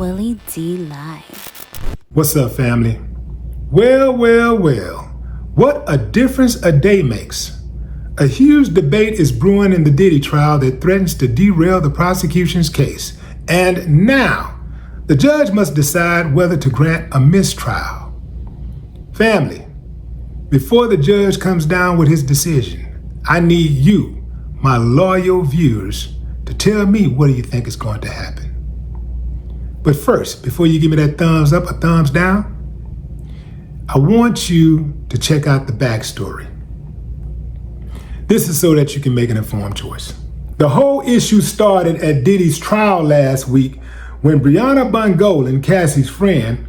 Willie D Live. What's up, family? Well. What a difference a day makes. A huge debate is brewing in the Diddy trial that threatens to derail the prosecution's case. And now, the judge must decide whether to grant a mistrial. Family, before the judge comes down with his decision, I need you, my loyal viewers, to tell me what do you think is going to happen. But first, before you give me that thumbs up or thumbs down, I want you to check out the backstory. This is so that you can make an informed choice. The whole issue started at Diddy's trial last week when Brianna Bungolan, Cassie's friend,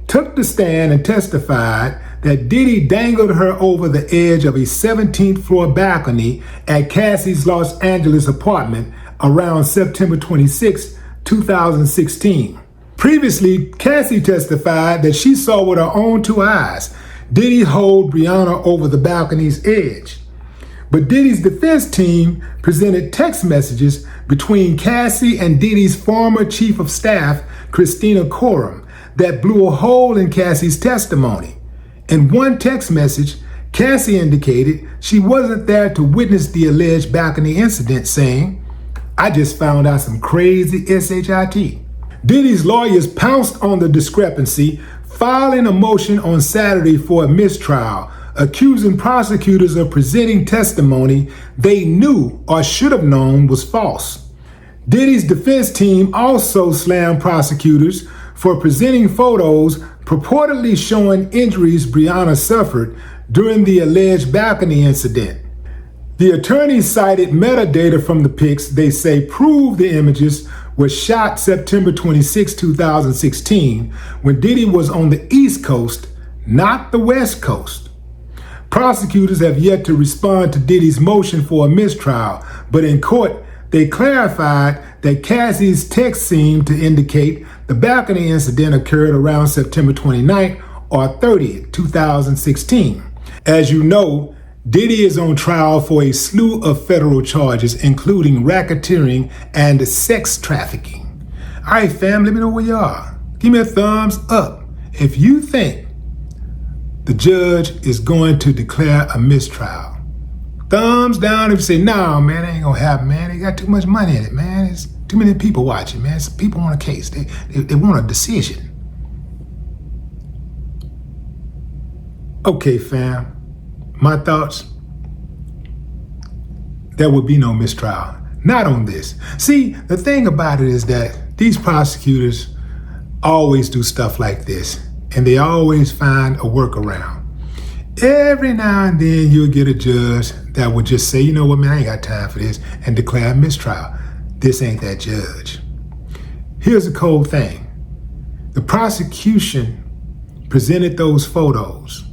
took the stand and testified that Diddy dangled her over the edge of a 17th floor balcony at Cassie's Los Angeles apartment around September 26, 2016. Previously, Cassie testified that she saw with her own two eyes Diddy hold Brianna over the balcony's edge. But Diddy's defense team presented text messages between Cassie and Diddy's former chief of staff, Christina Coram, that blew a hole in Cassie's testimony. In one text message, Cassie indicated she wasn't there to witness the alleged balcony incident, saying, "I just found out some crazy shit." Diddy's lawyers pounced on the discrepancy, filing a motion on Saturday for a mistrial, accusing prosecutors of presenting testimony they knew or should have known was false. Diddy's defense team also slammed prosecutors for presenting photos purportedly showing injuries Brianna suffered during the alleged balcony incident. The attorneys cited metadata from the pics they say prove the images were shot September 26, 2016, when Diddy was on the East Coast, not the West Coast. Prosecutors have yet to respond to Diddy's motion for a mistrial, but in court, they clarified that Cassie's text seemed to indicate the balcony incident occurred around September 29th or 30th, 2016. As you know, Diddy is on trial for a slew of federal charges, including racketeering and sex trafficking. All right, fam, let me know where you are. Give me a thumbs up if you think the judge is going to declare a mistrial. Thumbs down if you say, "No, man, that ain't gonna happen, man. They got too much money in it, man. There's too many people watching, man. Some people want a case. They want a decision." Okay, fam. My thoughts? There would be no mistrial. Not on this. See, the thing about it is that these prosecutors always do stuff like this, and they always find a workaround. Every now and then you'll get a judge that will just say, "You know what, man, I ain't got time for this," and declare a mistrial. This ain't that judge. Here's the cold thing. The prosecution presented those photos,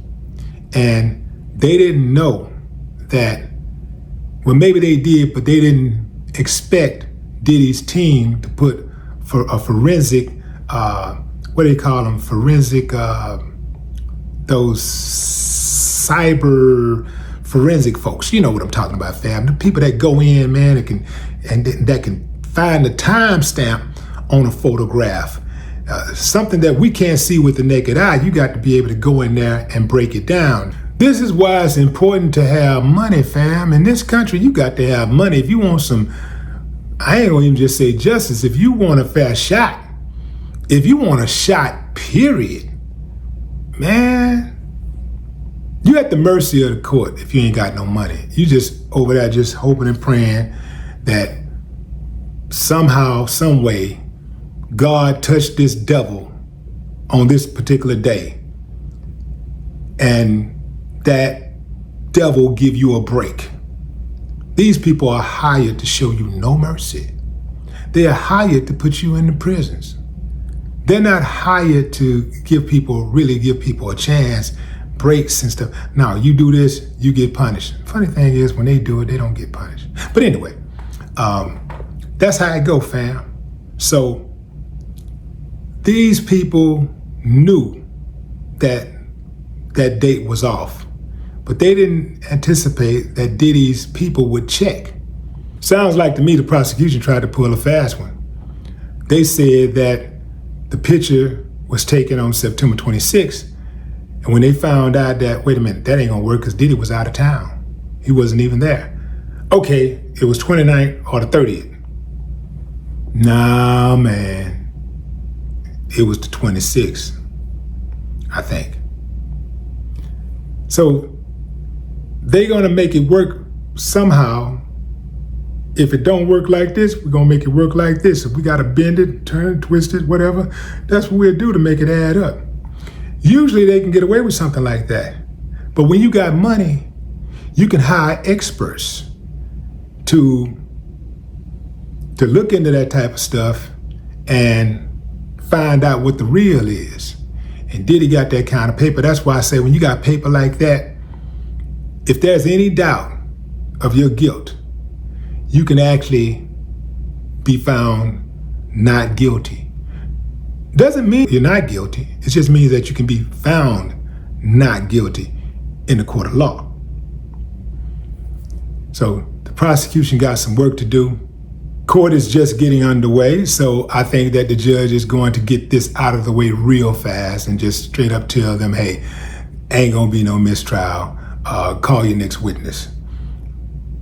and they didn't know that, well, maybe they did, but they didn't expect Diddy's team to put for a forensic, what do they call them? Forensic, those cyber forensic folks. You know what I'm talking about, fam. The people that go in, man, that can find the timestamp on a photograph. Something that we can't see with the naked eye. You got to be able to go in there and break it down. This is why it's important to have money, fam. In this country, you got to have money. If you want some, I ain't gonna even just say justice. If you want a fair shot, if you want a shot, period, man, you at the mercy of the court if you ain't got no money. You just over there just hoping and praying that somehow, some way, God touched this devil on this particular day, and that devil give you a break. These people are hired to show you no mercy. They are hired to put you in the prisons. They're not hired to really give people a chance, breaks and stuff. No, you do this, you get punished. Funny thing is, when they do it, they don't get punished. But anyway, that's how it go, fam. So these people knew that that date was off, but they didn't anticipate that Diddy's people would check. Sounds like to me the prosecution tried to pull a fast one. They said that The picture was taken on September 26th. And when they found out that, wait a minute, that ain't gonna work because Diddy was out of town. He wasn't even there. Okay, it was 29th or the 30th. Nah, man. It was the 26th, I think. So they're gonna make it work somehow. If it don't work like this, we're gonna make it work like this. If we gotta bend it, turn, twist it, whatever, that's what we'll do to make it add up. Usually they can get away with something like that. But when you got money, you can hire experts to look into that type of stuff and find out what the real is. And Diddy got that kind of paper. That's why I say when you got paper like that, if there's any doubt of your guilt, you can actually be found not guilty. Doesn't mean you're not guilty. It just means that you can be found not guilty in the court of law. So the prosecution got some work to do. Court is just getting underway, so I think that the judge is going to get this out of the way real fast and just straight up tell them, hey, ain't gonna be no mistrial. Call your next witness.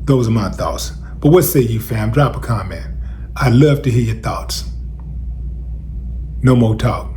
Those are my thoughts. But what say you, fam? Drop a comment. I'd love to hear your thoughts. No more talk.